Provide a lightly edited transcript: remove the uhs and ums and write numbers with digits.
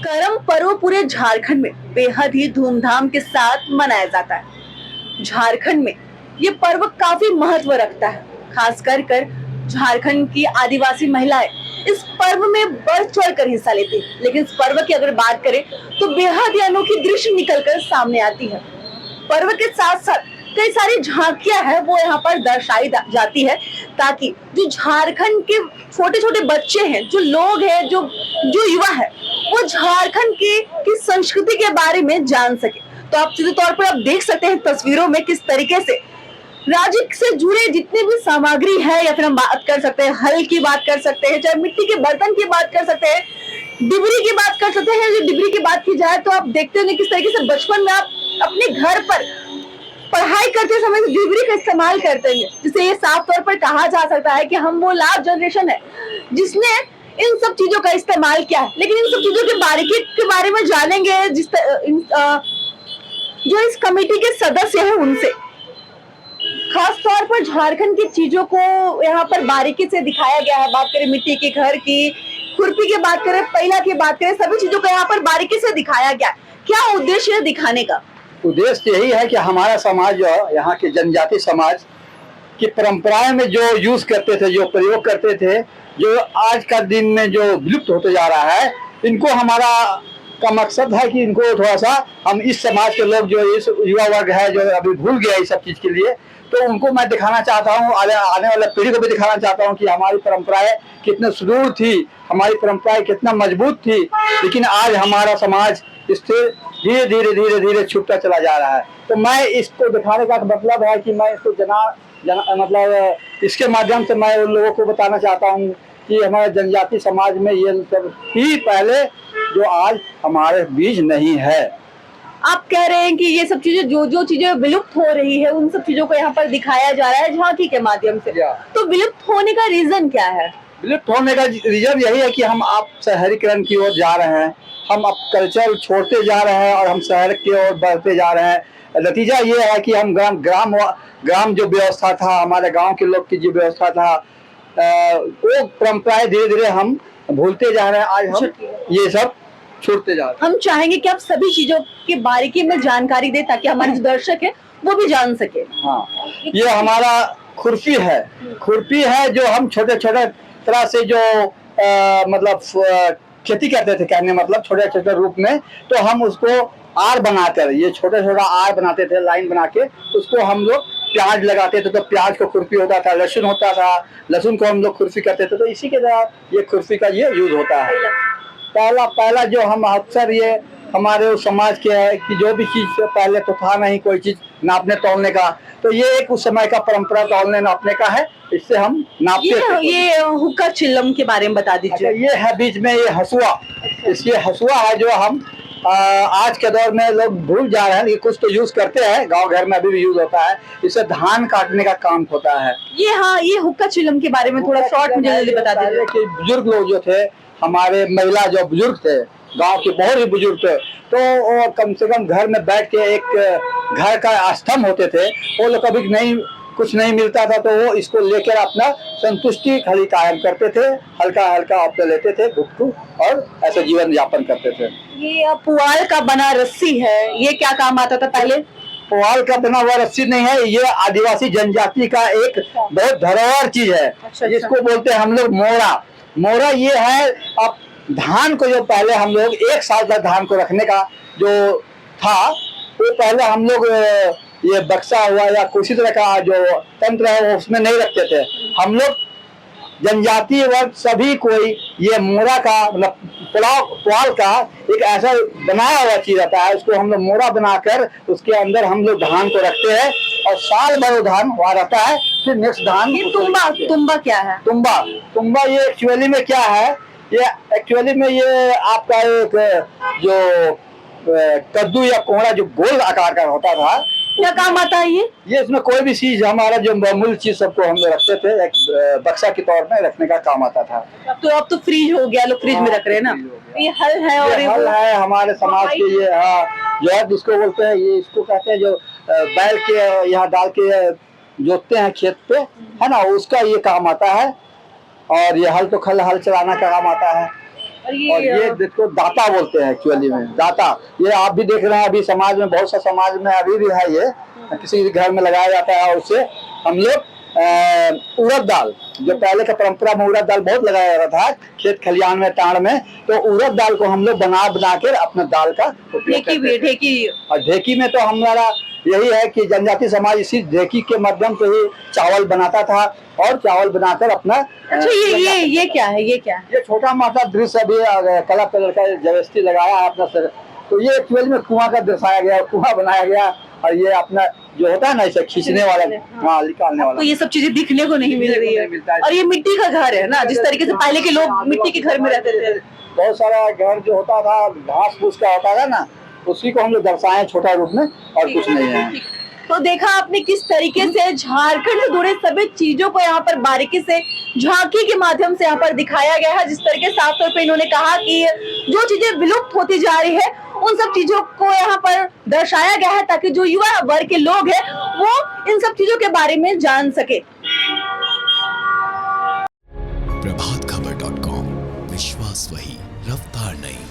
करम पर्व पूरे झारखंड में बेहद ही धूमधाम के साथ मनाया जाता है। झारखंड में ये पर्व काफी महत्व रखता है। खास कर झारखंड की आदिवासी महिलाएं इस पर्व में बढ़ चढ़ कर हिस्सा लेती है। लेकिन इस पर्व की अगर बात करें तो बेहद ही अनोखी दृश्य निकलकर सामने आती है। पर्व के साथ साथ कई सारी झांकियां हैं वो यहाँ पर दर्शाई जाती है, ताकि जो झारखंड के छोटे छोटे बच्चे हैं, जो लोग हैं, जो युवा है, वो झारखंड की संस्कृति के बारे में जान सके। तो आप सीधे तौर पर आप देख सकते हैं तस्वीरों में किस तरीके से राज्य से जुड़े जितने भी सामग्री है, या फिर हम बात कर सकते हैं हल की बात कर सकते हैं, चाहे मिट्टी के बर्तन की बात कर सकते हैं, डिबरी की बात कर सकते हैं। जो डिबरी की बात की जाए तो आप देखते होंगे किस तरीके से बचपन में आप अपने घर पर पढ़ाई करते समय डिबरी का इस्तेमाल करते हैं, जिसे ये साफ तौर पर कहा जा सकता है कि हम वो लास्ट जनरेशन है जिसने इन सब चीजों का इस्तेमाल किया है। लेकिन इन सब चीजों के बारीकी के बारे में जानेंगे जो इस कमेटी के सदस्य हैं उनसे। खास तौर पर झारखंड की चीजों को यहाँ पर बारीकी से दिखाया गया है। बात करें मिट्टी के घर की, खुरपी की बात करें, पहिला की बात करें, सभी चीजों को यहाँ पर बारीकी से दिखाया गया। क्या उद्देश्य है दिखाने का? उद्देश्य यही है कि हमारा समाज जो यहाँ के जनजाति समाज की परंपराएं में जो यूज करते थे, जो प्रयोग करते थे, जो आज का दिन में जो विलुप्त होते जा रहा है, इनको हमारा का मकसद है कि इनको थोड़ा सा हम इस समाज के लोग जो इस युवा वर्ग है जो अभी भूल गया इस सब चीज के लिए, तो उनको मैं दिखाना चाहता हूँ, आने वाले पीढ़ी को भी दिखाना चाहता हूँ कि हमारी परंपराएं कितने सुदूर थी, हमारी परंपराएं कितना मजबूत थी। लेकिन आज हमारा समाज इससे धीरे धीरे धीरे धीरे छूटता चला जा रहा है। तो मैं इसको दिखाने का मतलब है कि मैं इसको मतलब इसके माध्यम से मैं उन लोगों को बताना चाहता हूँ कि हमारे जनजाति समाज में ये सब ही पहले जो आज हमारे बीच नहीं है। आप कह रहे हैं कि ये सब चीजें जो चीजें विलुप्त हो रही है उन सब चीजों को यहाँ पर दिखाया जा रहा है झांकी के माध्यम से। तो विलुप्त होने का रीजन क्या है? विलुप्त होने का रीजन यही है कि हम आप शहरीकरण की ओर जा रहे हैं, हम अब कल्चर छोड़ते जा रहे हैं और हम शहर की ओर बढ़ते जा रहे हैं। नतीजा ये है कि हम ग्राम जो व्यवस्था था, हमारे गांव के लोग की जो व्यवस्था था, वो परंपराएं धीरे धीरे हम भूलते जा रहे हैं। आज हम ये सब छूटते जा रहे हैं। हम चाहेंगे कि आप सभी चीजों की बारीकी में जानकारी दें ताकि हमारे जो दर्शक है वो भी जान सके। हाँ, ये हमारा खुरपी है जो हम छोटे छोटे तरह से जो मतलब खेती करते थे, कहने मतलब छोटे छोटे रूप में, तो हम उसको आर बनाकर, ये छोटा छोटा आर बनाते थे, लाइन बना के उसको हम लोग प्याज लगाते थे, तो प्याज को खुरपी होता था, लहसुन होता था, लहसुन को हम लोग खुरपी करते थे। तो इसी के द्वारा ये खुरपी का ये यूज होता है। पहला जो हम अक्सर ये हमारे उस समाज के है कि जो भी चीज पहले तो था नहीं कोई चीज नापने तोलने का, तो ये एक उस समय का परंपरा तोलने नापने का है, इससे हम नापते थे। ये हुक्का चिल्लम के बारे में बता दीजिए। अच्छा, ये है बीच में ये हसुआ। इसलिए हसुआ है जो हम आज के दौर में लोग भूल जा रहे हैं, लेकिन कुछ तो यूज करते हैं, गांव घर में अभी भी यूज होता है। इससे धान काटने का काम होता है। ये हुक्का चिल्लम के बारे में थोड़ा शॉर्ट मुझे जल्दी बता दीजिए। कि बुजुर्ग लोग जो थे, हमारे महिला जो बुजुर्ग थे, गांव के बहुत ही बुजुर्ग थे, तो वो कम से कम घर में बैठ के एक घर का स्तंभ होते थे, वो लोग कभी कुछ नहीं मिलता था तो वो इसको लेकर अपना संतुष्टि खड़ी कायम करते थे, हल्का हल्का अपने लेते थे गुटकू और ऐसे जीवन यापन करते थे। ये पुआल का बना रस्सी है, ये क्या काम आता था पहले? पुआल का बना हुआ रस्सी नहीं है, ये आदिवासी जनजाति का एक बहुत धरोहर चीज है। जिसको बोलते हैं हम लोग मोरा। ये है, अब धान को जो पहले हम लोग 1 साल तक धान को रखने का जो था, वो पहले हम लोग ये बक्सा हुआ या किसी तरह का जो तंत्र है वो उसमें नहीं रखते थे। हम लोग जनजाति वर्ग सभी कोई ये मोरा का मतलब पुआल का एक ऐसा बनाया हुआ चीज रहता है, उसको हम लोग मोरा बनाकर उसके अंदर हम लोग धान को रखते हैं और साल भर वो धान वहाँ रहता है। फिर नेक्स्ट धान तुम्बा क्या है? तुम्बा ये एक्चुअली में क्या है, ये एक्चुअली में ये आपका एक जो कद्दू या कोहड़ा जो गोल आकार का होता था, क्या काम आता है ये? इसमें कोई भी चीज, हमारा जो मूल चीज सबको हम लोग रखते थे, एक बक्सा के तौर में रखने का काम आता था। अब तो फ्रीज हो गया, लोग फ्रिज में रख रहे हैं ना। ये हल है, और ये हल है हमारे समाज के, ये जो है जिसको बोलते हैं, ये इसको कहते हैं जो बैल के यहाँ डाल के जोतते हैं खेत पे, है ना, उसका ये काम आता है। और ये हल तो हल चलाना का काम आता है। और और ये देखो दाता बोलते हैं एक्चुअली में, दाता। ये आप भी देख रहे हैं अभी समाज में, बहुत सा समाज में अभी भी है ये, किसी घर में लगाया जाता है। और उससे हम लोग उड़द दाल, जो पहले का परंपरा में उड़द दाल बहुत लगाया जाता था खेत खलियान में, टाण में, तो उड़द दाल को हम लोग बना कर अपना दाल का उपयोग करते थे। ढेकी और ढेकी में तो हमारा यही है कि जनजाति समाज इसी ढेकी के माध्यम से ही चावल बनाता था, और चावल बनाकर अपना अच्छा ये क्या है, ये क्या है? ये छोटा मोटा दृश्य अभी कला कलर का जबरदस्ती लगाया है अपना सर। तो ये एक्चुअली में कुआं का दर्शाया गया, कुआं बनाया गया, और ये अपना जो होता है ना इसे खींचने वाला, हाँ निकालने वाला। तो ये सब चीजें दिखने को नहीं मिल रही है। और ये मिट्टी का घर है ना, जिस तरीके से पहले के लोग मिट्टी के घर में रहते थे। बहुत सारा घर जो होता था घास फूस का होता था ना, उसी को हम लोग दर्शाए छोटा रूप में, और कुछ नहीं है। तो देखा आपने किस तरीके से झारखंड से जुड़े सभी चीजों को यहाँ पर बारीकी से झांकी के माध्यम से यहाँ पर दिखाया गया है। जिस तरीके साफ तौर पे इन्होंने कहा कि जो चीजें विलुप्त होती जा रही है उन सब चीजों को यहाँ पर दर्शाया गया है, ताकि जो युवा वर्ग के लोग हैं वो इन सब चीजों के बारे में जान सके। प्रभातखबर.com, विश्वास वही, रफ्तार नहीं।